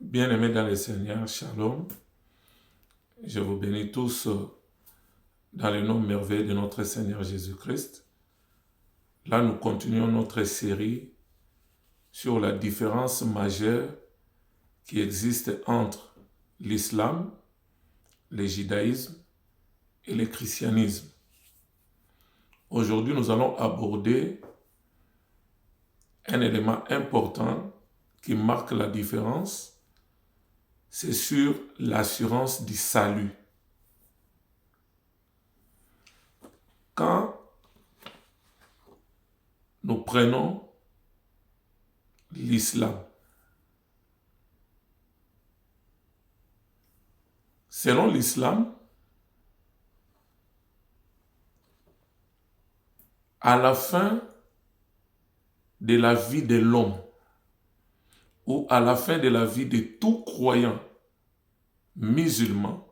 Bien-aimés dans le Seigneur, Shalom. Je vous bénis tous dans le nom merveilleux de notre Seigneur Jésus-Christ. Là, nous continuons notre série sur la différence majeure qui existe entre l'islam, le judaïsme et le christianisme. Aujourd'hui, nous allons aborder un élément important qui marque la différence. C'est sur l'assurance du salut. Quand nous prenons l'islam, selon l'islam, à la fin de la vie de l'homme, ou à la fin de la vie de tout croyant musulman,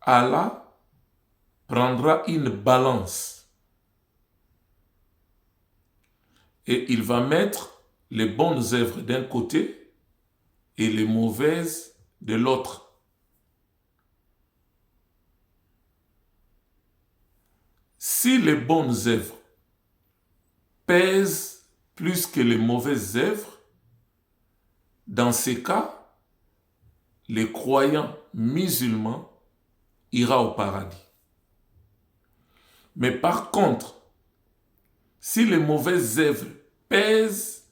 Allah prendra une balance et il va mettre les bonnes œuvres d'un côté et les mauvaises de l'autre. Si les bonnes œuvres pèsent plus que les mauvaises œuvres, dans ces cas, le croyant musulman ira au paradis. Mais par contre, si les mauvaises œuvres pèsent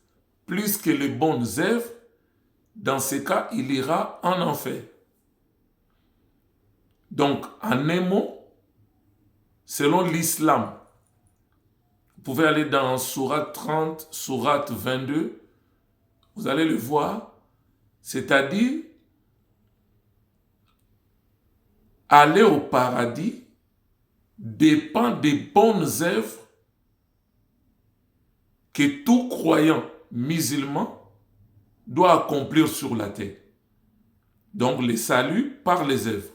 plus que les bonnes œuvres, dans ces cas, il ira en enfer. Donc, en un mot, selon l'islam, vous pouvez aller dans Sourate 30, Sourate 22, vous allez le voir, c'est-à-dire aller au paradis dépend des bonnes œuvres que tout croyant musulman doit accomplir sur la terre. Donc le salut par les œuvres.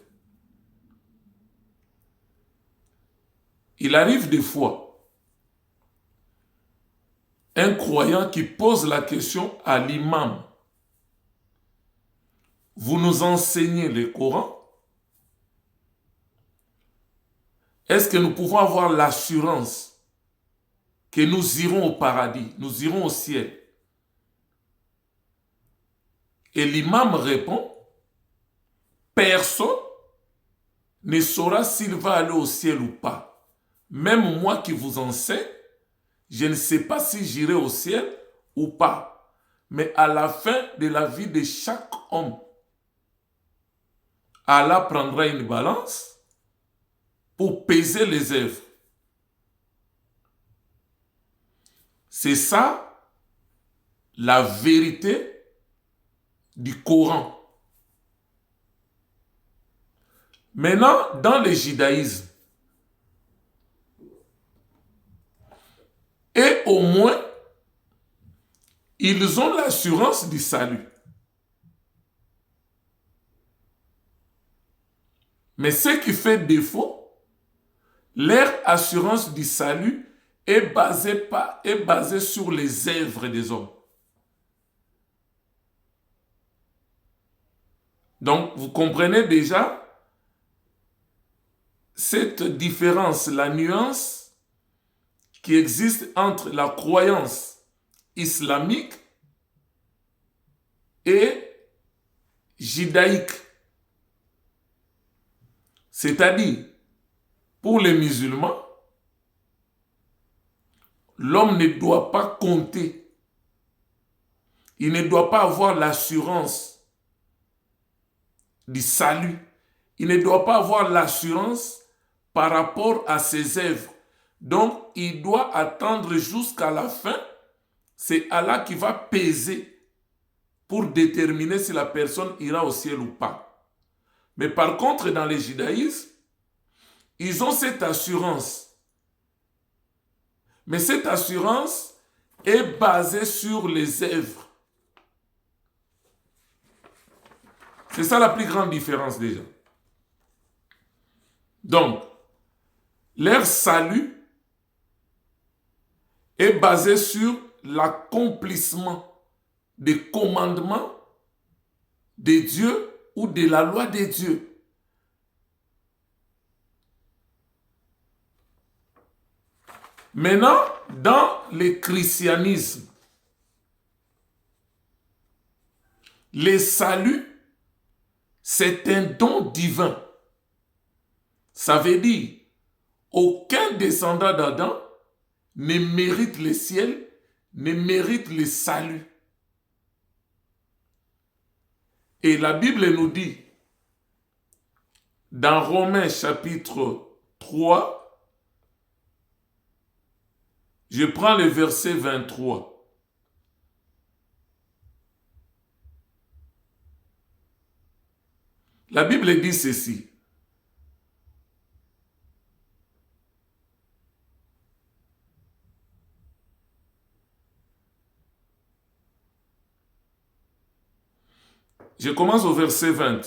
Il arrive des fois un croyant qui pose la question à l'imam. Vous nous enseignez le Coran? Est-ce que nous pouvons avoir l'assurance que nous irons au paradis, nous irons au ciel? Et l'imam répond, personne ne saura s'il va aller au ciel ou pas. Même moi qui vous enseigne, je ne sais pas si j'irai au ciel ou pas. Mais à la fin de la vie de chaque homme, Allah prendra une balance pour peser les œuvres. C'est ça la vérité du Coran. Maintenant, dans le judaïsme, et au moins, ils ont l'assurance du salut. Mais ce qui fait défaut, leur assurance du salut est basée sur les œuvres des hommes. Donc, vous comprenez déjà cette différence, la nuance qui existe entre la croyance islamique et judaïque. C'est-à-dire, pour les musulmans, l'homme ne doit pas compter. Il ne doit pas avoir l'assurance du salut. Il ne doit pas avoir l'assurance par rapport à ses œuvres. Donc, il doit attendre jusqu'à la fin. C'est Allah qui va peser pour déterminer si la personne ira au ciel ou pas. Mais par contre, dans le judaïsme, ils ont cette assurance. Mais cette assurance est basée sur les œuvres. C'est ça la plus grande différence déjà. Donc, leur salut est basé sur l'accomplissement des commandements de Dieu ou de la loi de Dieu. Maintenant, dans le christianisme, le salut, c'est un don divin. Ça veut dire, aucun descendant d'Adam ne mérite le ciel, ne mérite le salut. Et la Bible nous dit, dans Romains chapitre 3, je prends le verset 23. La Bible dit ceci. Je commence au verset 20.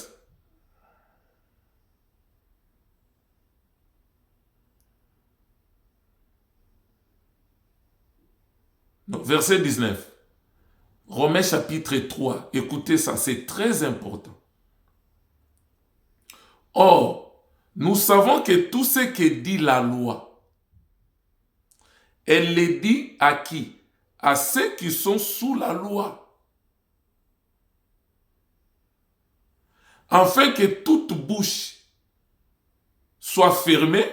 Non, verset 19. Romains chapitre 3. Écoutez ça, c'est très important. Or, nous savons que tout ce que dit la loi, elle le dit à qui? À ceux qui sont sous la loi. Afin que toute bouche soit fermée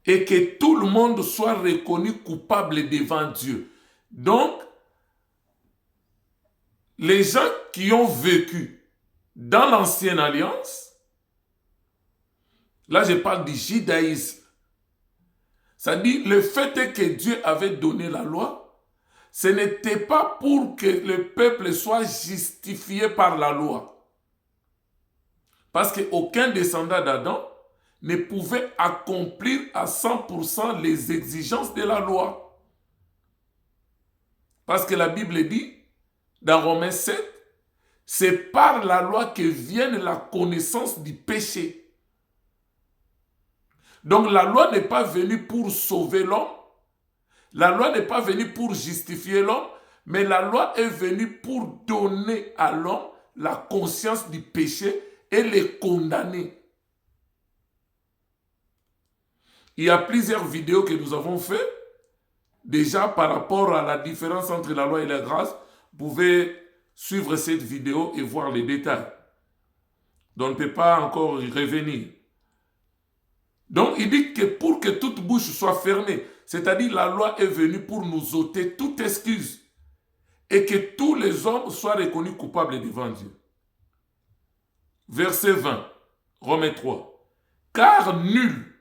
et que tout le monde soit reconnu coupable devant Dieu. Donc, les gens qui ont vécu dans l'ancienne alliance, là je parle du judaïsme, c'est-à-dire le fait que Dieu avait donné la loi, ce n'était pas pour que le peuple soit justifié par la loi. Parce qu'aucun descendant d'Adam ne pouvait accomplir à 100% les exigences de la loi. Parce que la Bible dit, dans Romains 7, c'est par la loi que vient la connaissance du péché. Donc la loi n'est pas venue pour sauver l'homme, la loi n'est pas venue pour justifier l'homme, mais la loi est venue pour donner à l'homme la conscience du péché et le condamner. Il y a plusieurs vidéos que nous avons faites, déjà par rapport à la différence entre la loi et la grâce. Vous pouvez suivre cette vidéo et voir les détails. Donc on ne peut pas encore y revenir. Donc il dit que pour que toute bouche soit fermée, c'est-à-dire la loi est venue pour nous ôter toute excuse et que tous les hommes soient reconnus coupables devant Dieu. Verset 20, Romains 3. Car nul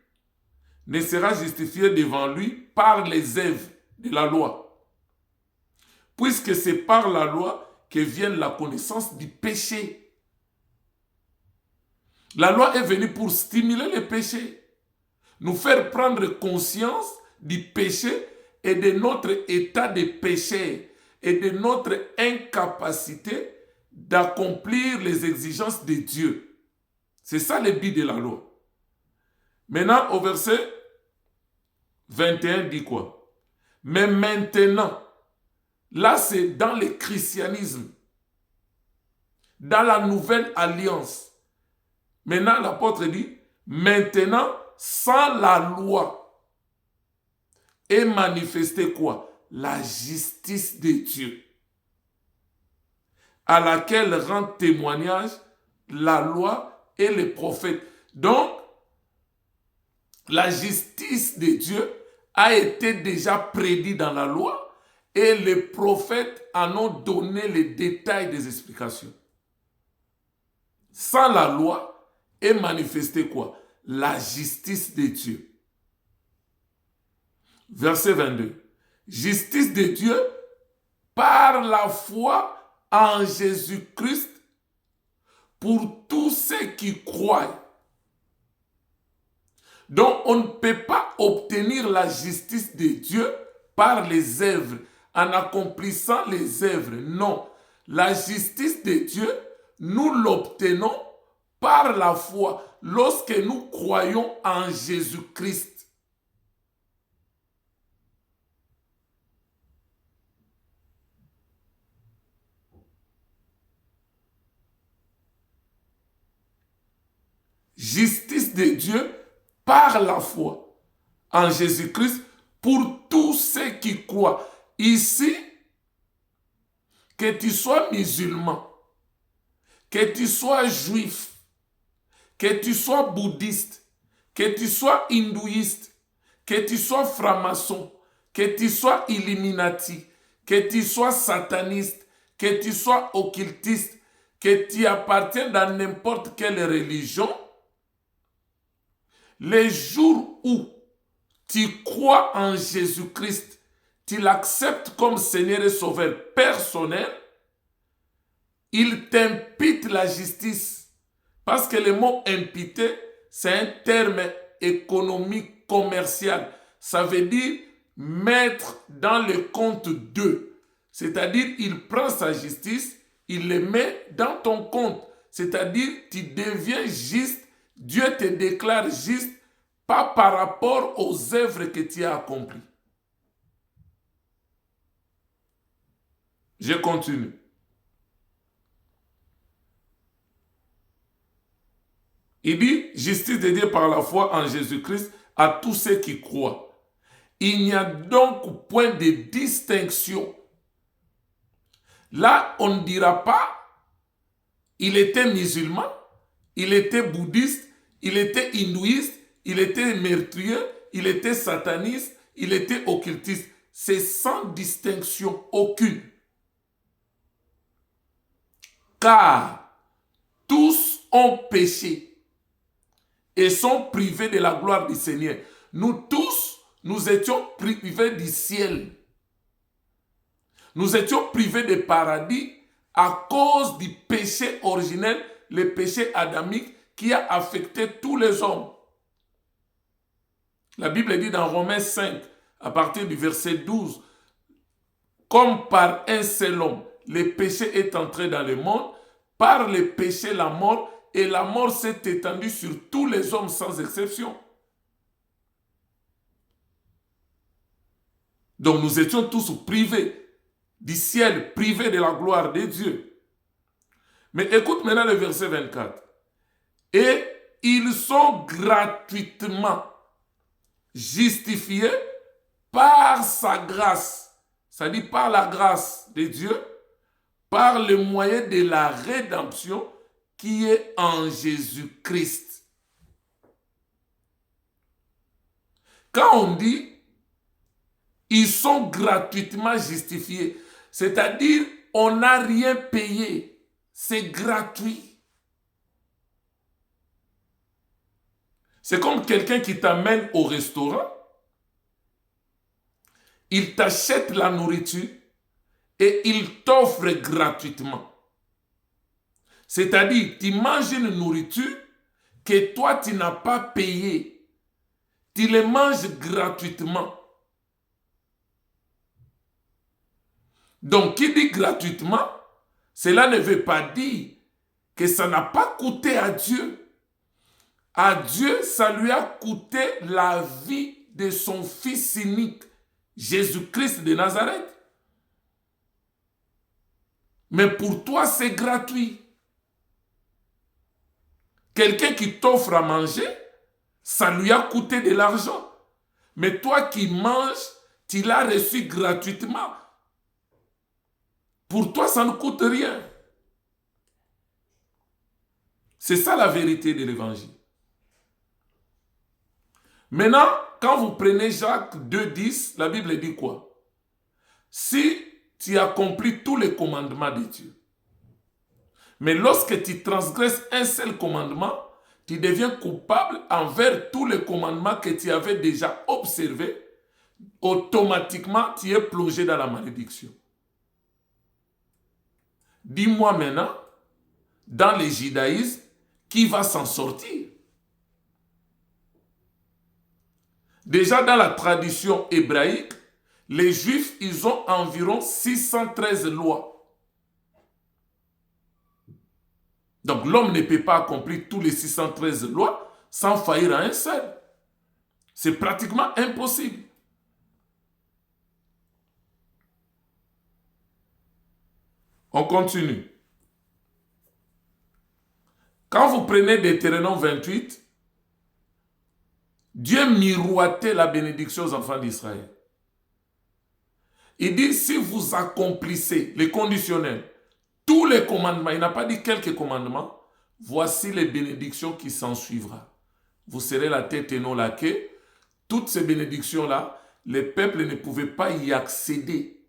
ne sera justifié devant lui par les œuvres de la loi, puisque c'est par la loi que vient la connaissance du péché. La loi est venue pour stimuler le péché, nous faire prendre conscience du péché et de notre état de péché et de notre incapacité d'accomplir les exigences de Dieu. C'est ça le but de la loi. Maintenant, au verset 21 dit quoi? Mais maintenant, là c'est dans le christianisme, dans la nouvelle alliance. Maintenant, l'apôtre dit, maintenant, sans la loi, est manifestée quoi? La justice de Dieu, à laquelle rend témoignage la loi et les prophètes. Donc, la justice de Dieu a été déjà prédite dans la loi et les prophètes en ont donné les détails des explications. Sans la loi est manifestée quoi? La justice de Dieu. Verset 22. Justice de Dieu par la foi en Jésus-Christ pour tous ceux qui croient. Donc, on ne peut pas obtenir la justice de Dieu par les œuvres, en accomplissant les œuvres. Non, la justice de Dieu, nous l'obtenons par la foi, lorsque nous croyons en Jésus-Christ. justice de Dieu par la foi en Jésus-Christ pour tous ceux qui croient. Ici, que tu sois musulman, que tu sois juif, que tu sois bouddhiste, que tu sois hindouiste, que tu sois franc-maçon, que tu sois illuminati, que tu sois sataniste, que tu sois occultiste, que tu appartiennes à n'importe quelle religion, les jours où tu crois en Jésus-Christ, tu l'acceptes comme Seigneur et Sauveur personnel, il t'impute la justice. Parce que le mot imputer, c'est un terme économique, commercial. Ça veut dire mettre dans le compte d'eux. C'est-à-dire, il prend sa justice, il le met dans ton compte. C'est-à-dire, tu deviens juste, Dieu te déclare juste, pas par rapport aux œuvres que tu as accomplies. Je continue. Il dit, justice de Dieu par la foi en Jésus-Christ à tous ceux qui croient. Il n'y a donc point de distinction. Là, on ne dira pas, il était musulman, il était bouddhiste, il était hindouiste, il était meurtrier, il était sataniste, il était occultiste. C'est sans distinction aucune. Car tous ont péché et sont privés de la gloire du Seigneur. Nous tous, nous étions privés du ciel. Nous étions privés du paradis à cause du péché originel, le péché adamique qui a affecté tous les hommes. La Bible dit dans Romains 5, à partir du verset 12, comme par un seul homme, le péché est entré dans le monde, par le péché la mort, et la mort s'est étendue sur tous les hommes sans exception. Donc nous étions tous privés du ciel, privés de la gloire de Dieu. Mais écoute maintenant le verset 24. Et ils sont gratuitement justifiés par sa grâce, c'est-à-dire par la grâce de Dieu, par le moyen de la rédemption qui est en Jésus-Christ. Quand on dit ils sont gratuitement justifiés, c'est-à-dire on n'a rien payé, c'est gratuit. C'est comme quelqu'un qui t'amène au restaurant, il t'achète la nourriture et il t'offre gratuitement. C'est-à-dire, tu manges une nourriture que toi, tu n'as pas payé. Tu le manges gratuitement. Donc, qui dit gratuitement, cela ne veut pas dire que ça n'a pas coûté à Dieu. À Dieu, ça lui a coûté la vie de son fils unique, Jésus-Christ de Nazareth. Mais pour toi, c'est gratuit. Quelqu'un qui t'offre à manger, ça lui a coûté de l'argent. Mais toi qui manges, tu l'as reçu gratuitement. Pour toi, ça ne coûte rien. C'est ça la vérité de l'évangile. Maintenant, quand vous prenez Jacques 2,10, la Bible dit quoi? Si tu accomplis tous les commandements de Dieu, mais lorsque tu transgresses un seul commandement, tu deviens coupable envers tous les commandements que tu avais déjà observés, automatiquement tu es plongé dans la malédiction. Dis-moi maintenant, dans le judaïsme, qui va s'en sortir? Déjà dans la tradition hébraïque, les Juifs, ils ont environ 613 lois. Donc l'homme ne peut pas accomplir tous les 613 lois sans faillir à un seul. C'est pratiquement impossible. On continue. Quand vous prenez Deutéronome 28, Dieu miroitait la bénédiction aux enfants d'Israël. Il dit, si vous accomplissez les conditionnels, tous les commandements, il n'a pas dit quelques commandements, voici les bénédictions qui s'en suivra. Vous serez la tête et non la queue. Toutes ces bénédictions-là, les peuples ne pouvaient pas y accéder.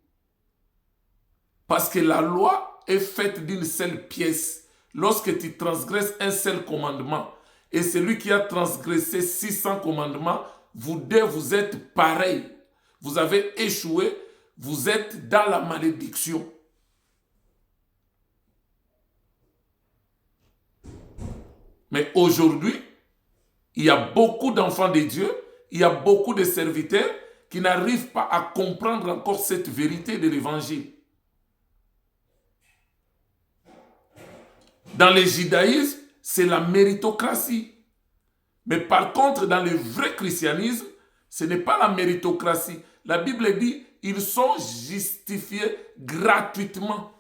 Parce que la loi est faite d'une seule pièce. Lorsque tu transgresses un seul commandement, et celui qui a transgressé 600 commandements, vous deux, vous êtes pareils. Vous avez échoué, vous êtes dans la malédiction. Mais aujourd'hui, il y a beaucoup d'enfants de Dieu, il y a beaucoup de serviteurs qui n'arrivent pas à comprendre encore cette vérité de l'évangile. Dans le judaïsme, c'est la méritocratie. Mais par contre, dans le vrai christianisme, ce n'est pas la méritocratie. La Bible dit, ils sont justifiés gratuitement.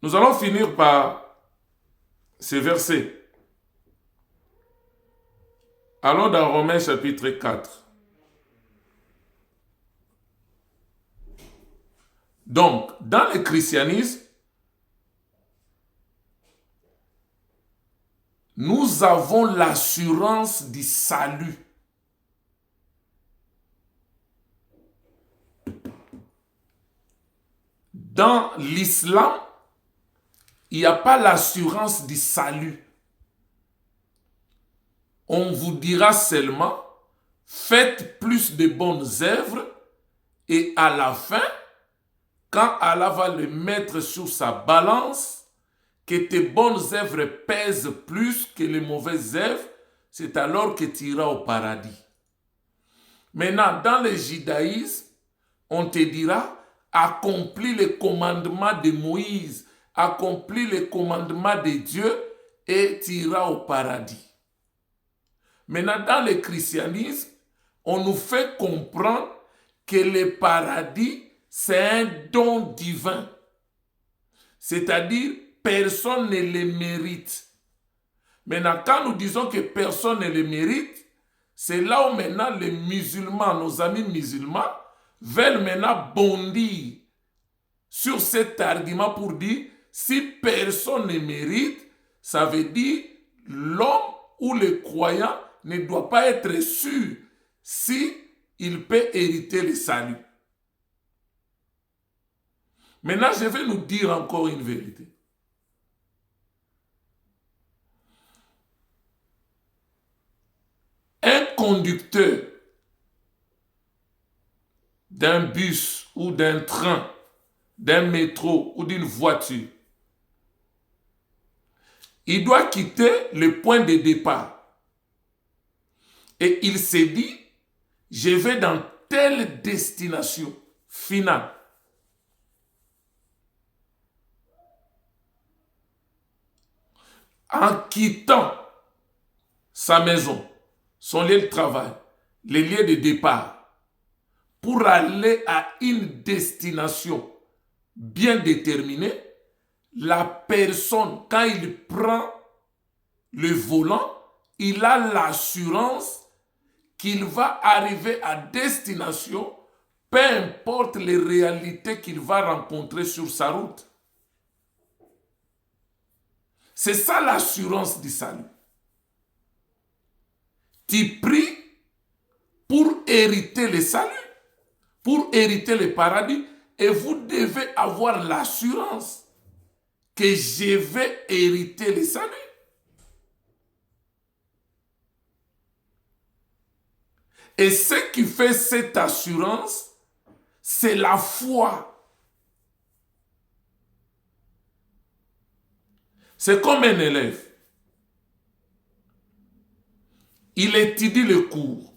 Nous allons finir par ces versets. Allons dans Romains chapitre 4. Donc, dans le christianisme, nous avons l'assurance du salut. Dans l'islam, il n'y a pas l'assurance du salut. On vous dira seulement, faites plus de bonnes œuvres et à la fin, quand Allah va le mettre sur sa balance, que tes bonnes œuvres pèsent plus que les mauvaises œuvres, c'est alors que tu iras au paradis. Maintenant, dans le judaïsme, on te dira, accomplis les commandements de Moïse, accomplis les commandements de Dieu et tu iras au paradis. Maintenant, dans le christianisme, on nous fait comprendre que le paradis, c'est un don divin. C'est-à-dire, personne ne le mérite. Maintenant, quand nous disons que personne ne le mérite, c'est là où maintenant les musulmans, nos amis musulmans, veulent maintenant bondir sur cet argument pour dire, si personne ne mérite, ça veut dire l'homme ou le croyant ne doit pas être sûr si il peut hériter le salut. Maintenant, je vais nous dire encore une vérité. Un conducteur d'un bus ou d'un train, d'un métro ou d'une voiture, il doit quitter le point de départ. Et il s'est dit, je vais dans telle destination finale. En quittant sa maison, son lieu de travail, les lieux de départ, pour aller à une destination bien déterminée, la personne, quand il prend le volant, il a l'assurance qu'il va arriver à destination, peu importe les réalités qu'il va rencontrer sur sa route. C'est ça l'assurance du salut. Tu pries pour hériter le salut, pour hériter le paradis, et vous devez avoir l'assurance que je vais hériter le salut. Et ce qui fait cette assurance, c'est la foi. C'est comme un élève. Il étudie le cours.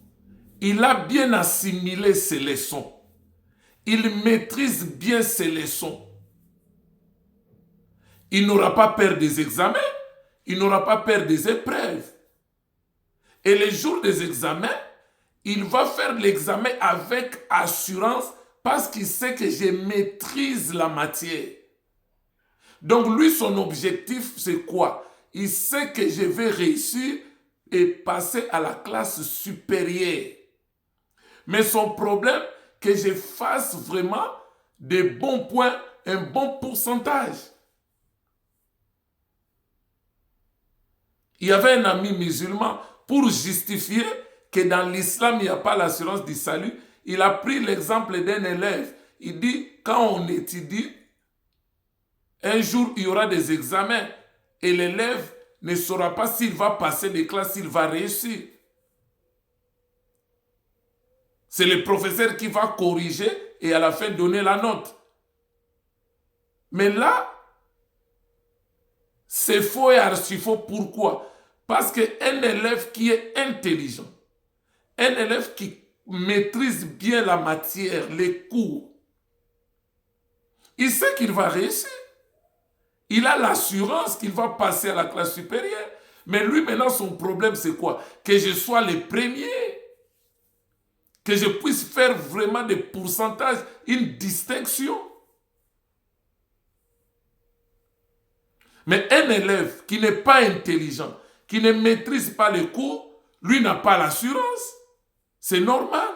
Il a bien assimilé ses leçons. Il maîtrise bien ses leçons. Il n'aura pas peur des examens. Il n'aura pas peur des épreuves. Et les jours des examens, il va faire l'examen avec assurance Parce qu'il sait que je maîtrise la matière. Donc lui, son objectif, c'est quoi? Il sait que je vais réussir et passer à la classe supérieure. Mais son problème, que je fasse vraiment des bons points, un bon pourcentage. Il y avait un ami musulman, pour justifier que dans l'islam, il n'y a pas l'assurance du salut, il a pris l'exemple d'un élève. Il dit, quand on étudie, un jour, il y aura des examens et l'élève ne saura pas s'il va passer des classes, s'il va réussir. C'est le professeur qui va corriger et à la fin donner la note. Mais là, c'est faux et archi-faux. Pourquoi? Parce qu'un élève qui est intelligent, un élève qui maîtrise bien la matière, les cours, il sait qu'il va réussir. Il a l'assurance qu'il va passer à la classe supérieure. Mais lui, maintenant, son problème, c'est quoi? Que je sois le premier. Que je puisse faire vraiment des pourcentages, une distinction. Mais un élève qui n'est pas intelligent, qui ne maîtrise pas les cours, lui n'a pas l'assurance. C'est normal.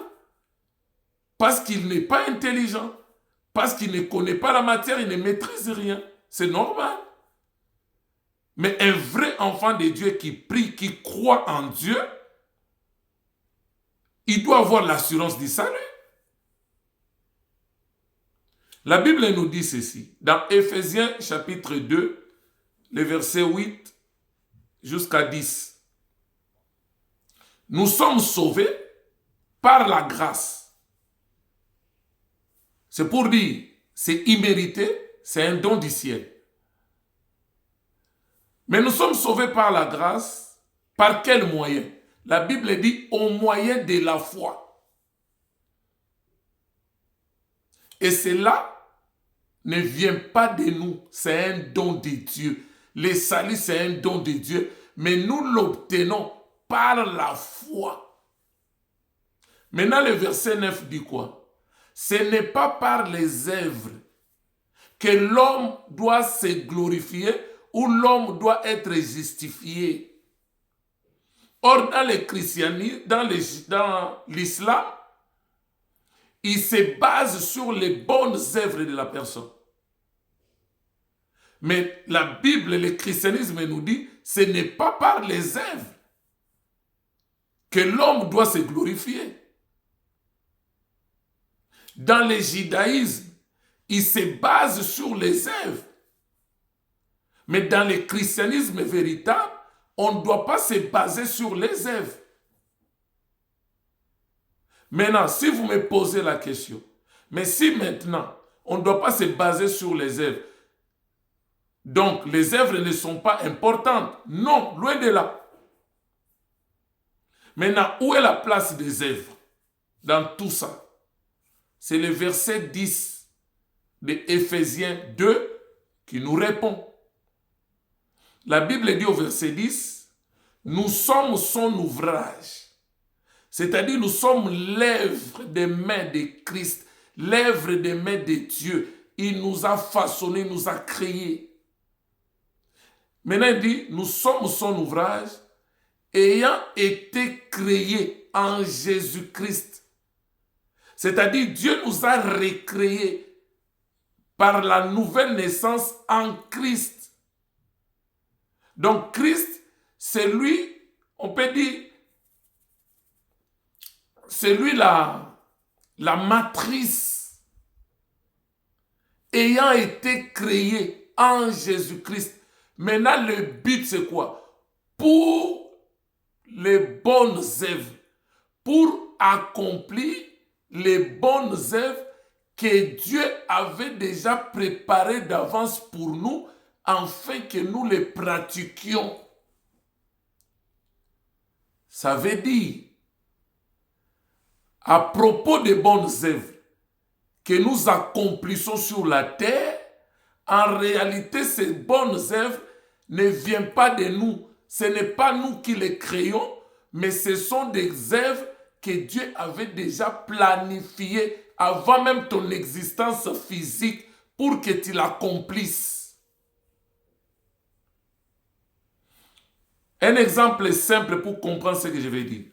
Parce qu'il n'est pas intelligent. Parce qu'il ne connaît pas la matière, il ne maîtrise rien. C'est normal. Mais un vrai enfant de Dieu qui prie, qui croit en Dieu, il doit avoir l'assurance du salut. La Bible nous dit ceci, dans Éphésiens chapitre 2, les versets 8 jusqu'à 10. Nous sommes sauvés par la grâce. C'est pour dire, c'est immérité, c'est un don du ciel. Mais nous sommes sauvés par la grâce, par quel moyen? La Bible dit au moyen de la foi. Et cela ne vient pas de nous, c'est un don de Dieu. Le salut, c'est un don de Dieu, mais nous l'obtenons par la foi. Maintenant, le verset 9 dit quoi? Ce n'est pas par les œuvres que l'homme doit se glorifier ou l'homme doit être justifié. Or, dans le christianisme, dans l'islam, il se base sur les bonnes œuvres de la personne. Mais la Bible, le christianisme nous dit, ce n'est pas par les œuvres que l'homme doit se glorifier. Dans le judaïsme, il se base sur les œuvres. Mais dans le christianisme véritable, on ne doit pas se baser sur les œuvres. Maintenant, si vous me posez la question, mais si maintenant, on ne doit pas se baser sur les œuvres, donc les œuvres ne sont pas importantes. Non, loin de là. Maintenant, où est la place des œuvres dans tout ça? C'est le verset 10 de Éphésiens 2 qui nous répond. La Bible dit au verset 10, nous sommes son ouvrage. C'est-à-dire nous sommes l'œuvre des mains de Christ, l'œuvre des mains de Dieu. Il nous a façonnés, il nous a créés. Maintenant il dit, nous sommes son ouvrage, ayant été créés en Jésus-Christ. C'est-à-dire Dieu nous a recréés par la nouvelle naissance en Christ. Donc Christ, c'est lui, on peut dire, c'est lui la matrice, ayant été créé en Jésus-Christ. Maintenant, le but, c'est quoi? Pour les bonnes œuvres, pour accomplir les bonnes œuvres que Dieu avait déjà préparées d'avance pour nous, afin que nous les pratiquions. Ça veut dire, à propos des bonnes œuvres que nous accomplissons sur la terre, en réalité, ces bonnes œuvres ne viennent pas de nous. Ce n'est pas nous qui les créons, mais ce sont des œuvres que Dieu avait déjà planifiées avant même ton existence physique pour que tu l'accomplisses. Un exemple simple pour comprendre ce que je vais dire.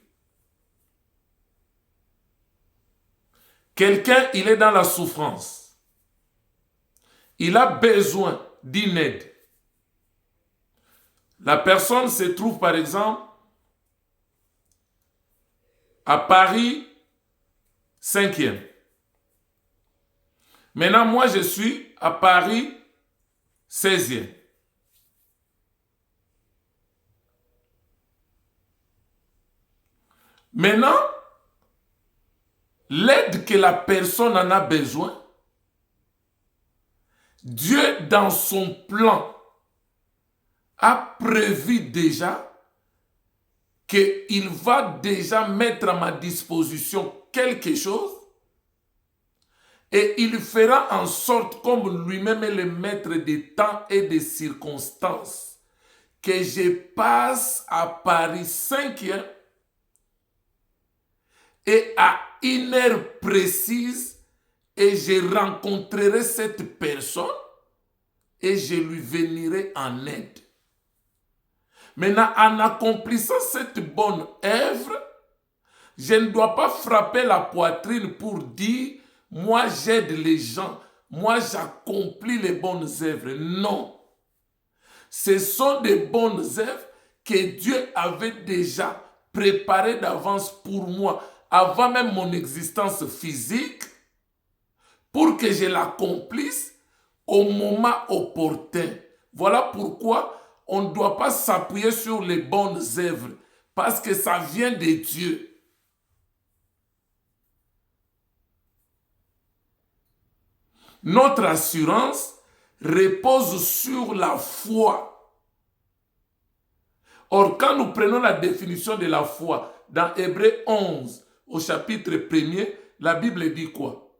Quelqu'un, il est dans la souffrance. Il a besoin d'une aide. La personne se trouve, par exemple, à Paris 5e. Maintenant, moi, je suis à Paris 16e. Maintenant, l'aide que la personne en a besoin, Dieu, dans son plan, a prévu déjà qu'il va déjà mettre à ma disposition quelque chose et il fera en sorte, comme lui-même est le maître des temps et des circonstances, que je passe à Paris 5e et à une heure précise et je rencontrerai cette personne et je lui venirai en aide. Maintenant, en accomplissant cette bonne œuvre, je ne dois pas frapper la poitrine pour dire « moi j'aide les gens, moi j'accomplis les bonnes œuvres ». Non. Ce sont des bonnes œuvres que Dieu avait déjà préparées d'avance pour moi, avant même mon existence physique, pour que je l'accomplisse au moment opportun. Voilà pourquoi on ne doit pas s'appuyer sur les bonnes œuvres, parce que ça vient de Dieu. Notre assurance repose sur la foi. Or, quand nous prenons la définition de la foi, dans Hébreux 11, au chapitre 1er, la Bible dit quoi?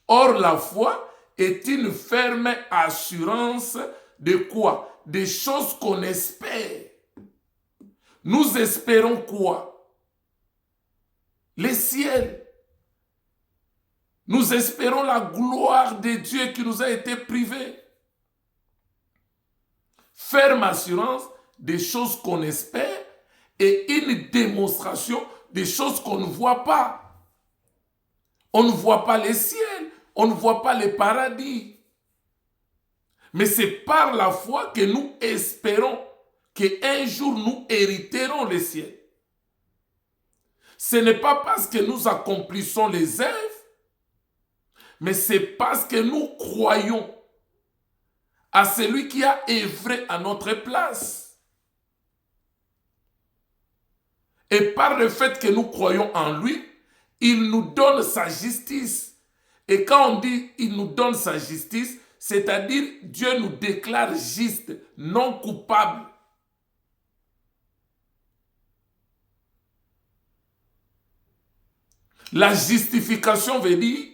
Or, la foi est une ferme assurance de quoi? Des choses qu'on espère. Nous espérons quoi? Les ciels. Nous espérons la gloire de Dieu qui nous a été privée. Ferme assurance des choses qu'on espère et une démonstration des choses qu'on ne voit pas. On ne voit pas les ciels, on ne voit pas les paradis. Mais c'est par la foi que nous espérons qu'un jour nous hériterons les ciels. Ce n'est pas parce que nous accomplissons les œuvres, mais c'est parce que nous croyons à celui qui a œuvré à notre place. Et par le fait que nous croyons en lui, il nous donne sa justice. Et quand on dit il nous donne sa justice, c'est-à-dire Dieu nous déclare juste, non coupable. La justification veut dire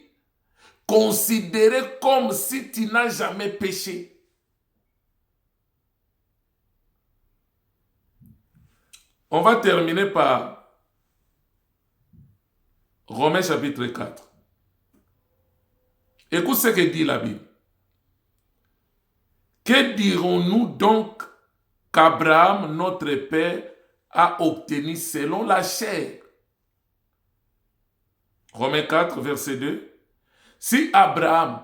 considérer comme si tu n'as jamais péché. On va terminer par Romains chapitre 4. Écoute ce que dit la Bible. Que dirons-nous donc qu'Abraham, notre père, a obtenu selon la chair? Romains 4, verset 2. Si Abraham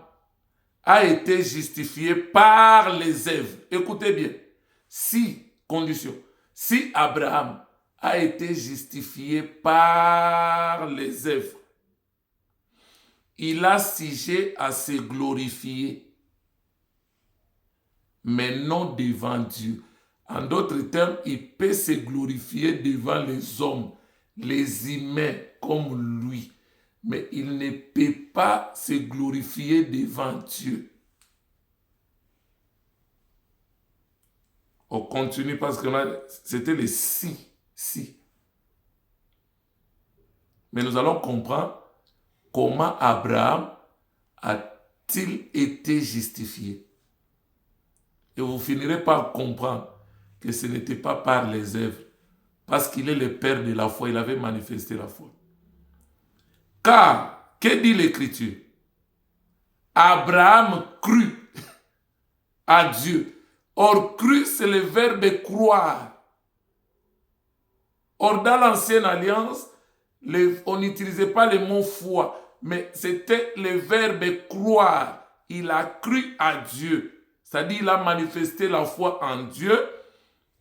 a été justifié par les œuvres, écoutez bien, condition, si Abraham a été justifié par les œuvres, il a sujet à se glorifier, mais non devant Dieu. En d'autres termes, il peut se glorifier devant les hommes, les humains comme lui. Mais il ne peut pas se glorifier devant Dieu. On continue parce que c'était les si. Mais nous allons comprendre comment Abraham a-t-il été justifié. Et vous finirez par comprendre que ce n'était pas par les œuvres, parce qu'il est le père de la foi, il avait manifesté la foi. Car Que dit l'Écriture? Abraham crut à Dieu. Or, crut, c'est le verbe croire. Or, dans l'Ancienne Alliance, on n'utilisait pas le mot foi, mais c'était le verbe croire. Il a cru à Dieu. C'est-à-dire, il a manifesté la foi en Dieu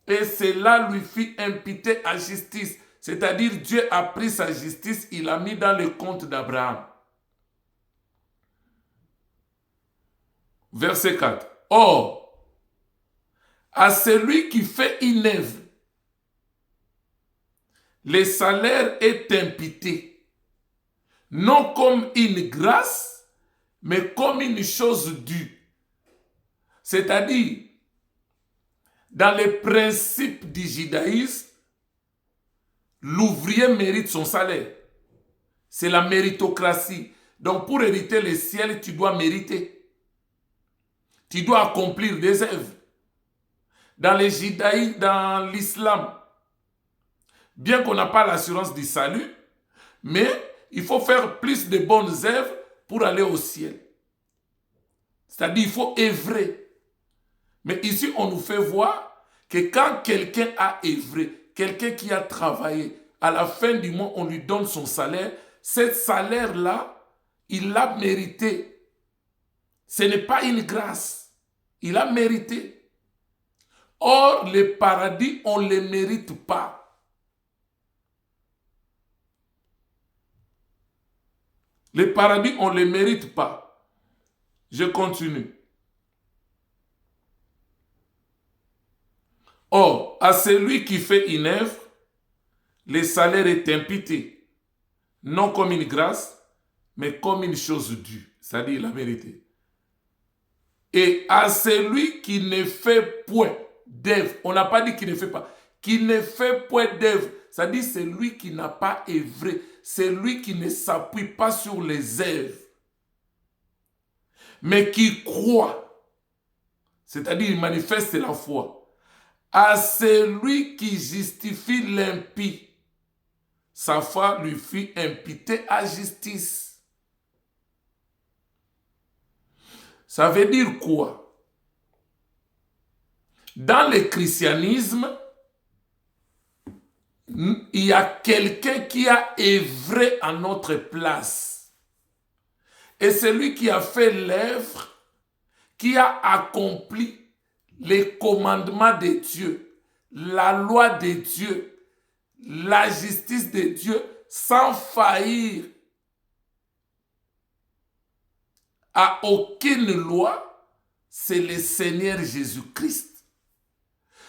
et cela lui fit imputer à justice. C'est-à-dire, Dieu a pris sa justice, il l'a mis dans le compte d'Abraham. Verset 4. Or, à celui qui fait une œuvre, le salaire est imputé, non comme une grâce, mais comme une chose due. C'est-à-dire, dans les principes du judaïsme, l'ouvrier mérite son salaire. C'est la méritocratie. Donc, pour hériter le ciel, tu dois mériter. Tu dois accomplir des œuvres. Dans les judaïsmes, dans l'islam, bien qu'on n'a pas l'assurance du salut, mais il faut faire plus de bonnes œuvres pour aller au ciel. C'est-à-dire, il faut œuvrer. Mais ici, on nous fait voir que quand quelqu'un a œuvré, quelqu'un qui a travaillé, à la fin du mois, on lui donne son salaire. Ce salaire-là, il l'a mérité. Ce n'est pas une grâce. Il a mérité. Or, le paradis, on ne le mérite pas. Le paradis, on ne le mérite pas. Je continue. Or, à celui qui fait une œuvre, le salaire est imputé, non comme une grâce, mais comme une chose due, c'est-à-dire la vérité. Et à celui qui ne fait point d'œuvre, on n'a pas dit qu'il ne fait pas, qui ne fait point d'œuvre, c'est-à-dire celui qui n'a pas œuvré, celui qui ne s'appuie pas sur les œuvres, mais qui croit, c'est-à-dire il manifeste la foi. À celui qui justifie l'impie, sa foi lui fut imputée à justice. Ça veut dire quoi? Dans le christianisme, il y a quelqu'un qui a œuvré à notre place. Et celui qui a fait l'œuvre, qui a accompli les commandements de Dieu, la loi de Dieu, la justice de Dieu, sans faillir à aucune loi, c'est le Seigneur Jésus-Christ.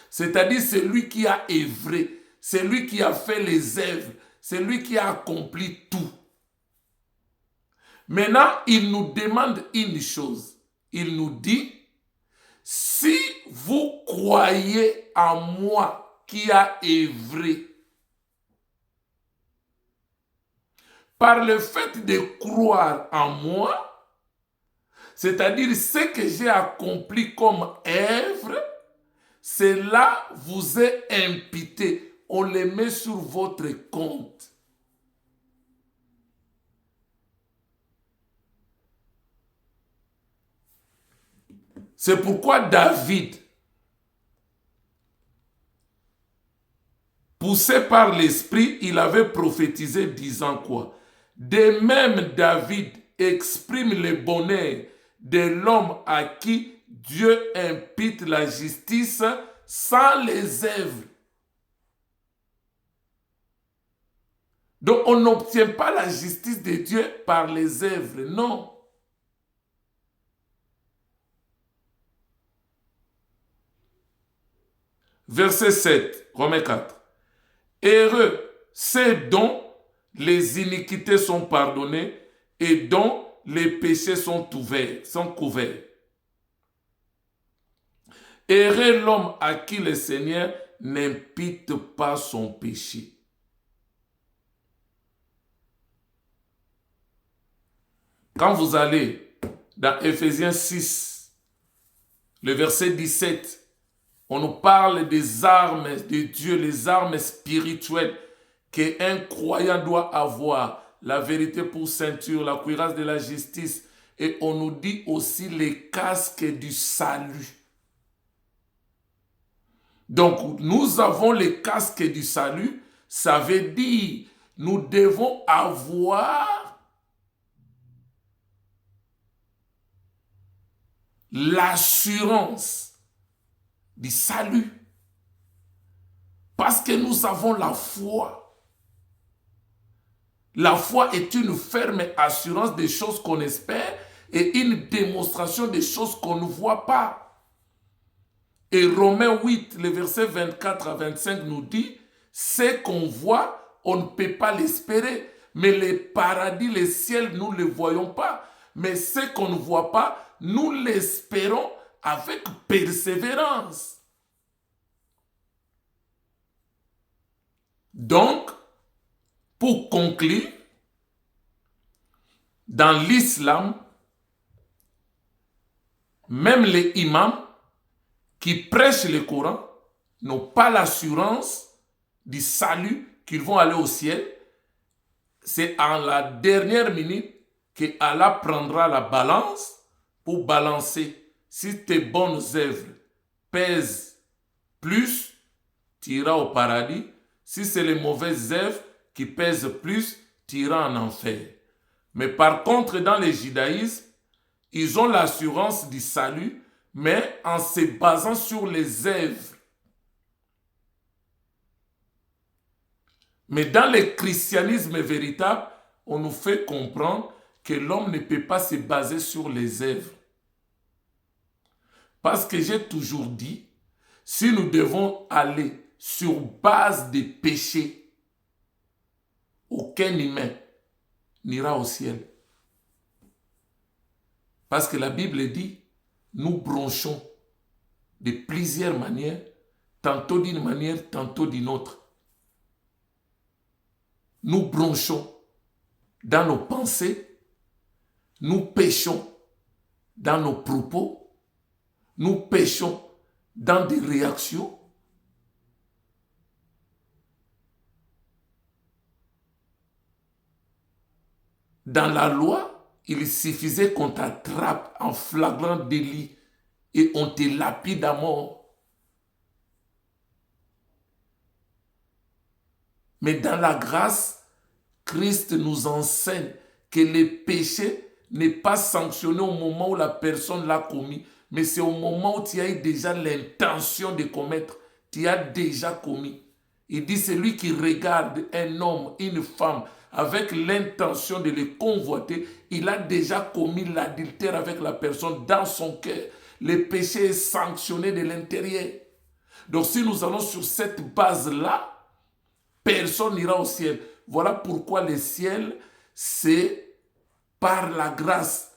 C'est-à-dire celui qui a œuvré, celui qui a fait les œuvres, celui qui a accompli tout. Maintenant, il nous demande une chose. Il nous dit, si vous croyez en moi qui a œuvré, par le fait de croire en moi, c'est-à-dire ce que j'ai accompli comme œuvre, cela vous est imputé. On le met sur votre compte. C'est pourquoi David, poussé par l'esprit, il avait prophétisé disant quoi? De même, David exprime le bonheur de l'homme à qui Dieu impute la justice sans les œuvres. Donc, on n'obtient pas la justice de Dieu par les œuvres, non. Verset 7, Romains 4. Heureux, c'est dont les iniquités sont pardonnées et dont les péchés sont couverts. Heureux l'homme à qui le Seigneur n'impute pas son péché. Quand vous allez dans Éphésiens 6, le verset 17, on nous parle des armes de Dieu, les armes spirituelles qu'un croyant doit avoir. la vérité pour ceinture, la cuirasse de la justice. Et on nous dit aussi les casques du salut. Donc, nous avons les casques du salut. Ça veut dire, nous devons avoir l'assurance du salut. Parce que nous avons la foi. La foi est une ferme assurance des choses qu'on espère et une démonstration des choses qu'on ne voit pas. Et Romains 8, le verset 24 à 25 nous dit, ce qu'on voit, on ne peut pas l'espérer. Mais les paradis, les ciels, nous ne les voyons pas. Mais ce qu'on ne voit pas, nous l'espérons avec persévérance. Donc, pour conclure, dans l'islam, même les imams qui prêchent le Coran n'ont pas l'assurance du salut qu'ils vont aller au ciel. C'est en la dernière minute que Allah prendra la balance pour balancer. Si tes bonnes œuvres pèsent plus, tu iras au paradis. Si c'est les mauvaises œuvres qui pèsent plus, tu iras en enfer. Mais par contre, dans le judaïsme, ils ont l'assurance du salut, mais en se basant sur les œuvres. Mais dans le christianisme véritable, on nous fait comprendre que l'homme ne peut pas se baser sur les œuvres. Parce que j'ai toujours dit, si nous devons aller sur base des péchés, aucun humain n'ira au ciel. Parce que la Bible dit, nous bronchons de plusieurs manières, tantôt d'une manière, tantôt d'une autre. Nous bronchons dans nos pensées, nous péchons dans nos propos, nous péchons dans des réactions. Dans la loi, il suffisait qu'on t'attrape en flagrant délit et on te lapide à mort. Mais dans la grâce, Christ nous enseigne que le péché n'est pas sanctionné au moment où la personne l'a commis, mais c'est au moment où tu as eu déjà l'intention de commettre, tu as déjà commis. Il dit, celui qui regarde un homme, une femme, avec l'intention de les convoiter, il a déjà commis l'adultère avec la personne dans son cœur. Le péché est sanctionné de l'intérieur. Donc si nous allons sur cette base-là, personne n'ira au ciel. Voilà pourquoi le ciel, c'est par la grâce.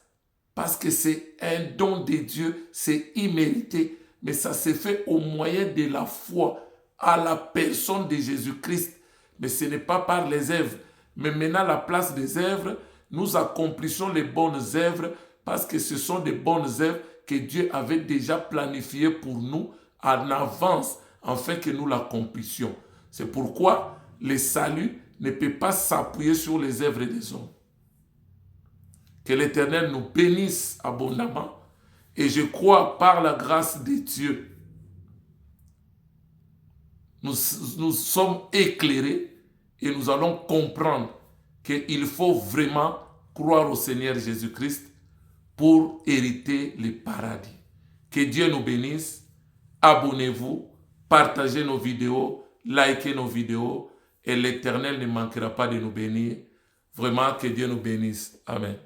Parce que c'est un don de Dieu, c'est immérité. Mais ça se fait au moyen de la foi à la personne de Jésus-Christ. Mais ce n'est pas par les œuvres. Mais maintenant, à la place des œuvres, nous accomplissons les bonnes œuvres parce que ce sont des bonnes œuvres que Dieu avait déjà planifiées pour nous en avance, afin que nous l'accomplissions. C'est pourquoi le salut ne peut pas s'appuyer sur les œuvres des hommes. Que l'Éternel nous bénisse abondamment. Et je crois par la grâce de Dieu, nous sommes éclairés et nous allons comprendre qu'il faut vraiment croire au Seigneur Jésus-Christ pour hériter le paradis. Que Dieu nous bénisse. Abonnez-vous, partagez nos vidéos, likez nos vidéos et l'Éternel ne manquera pas de nous bénir. Vraiment que Dieu nous bénisse. Amen.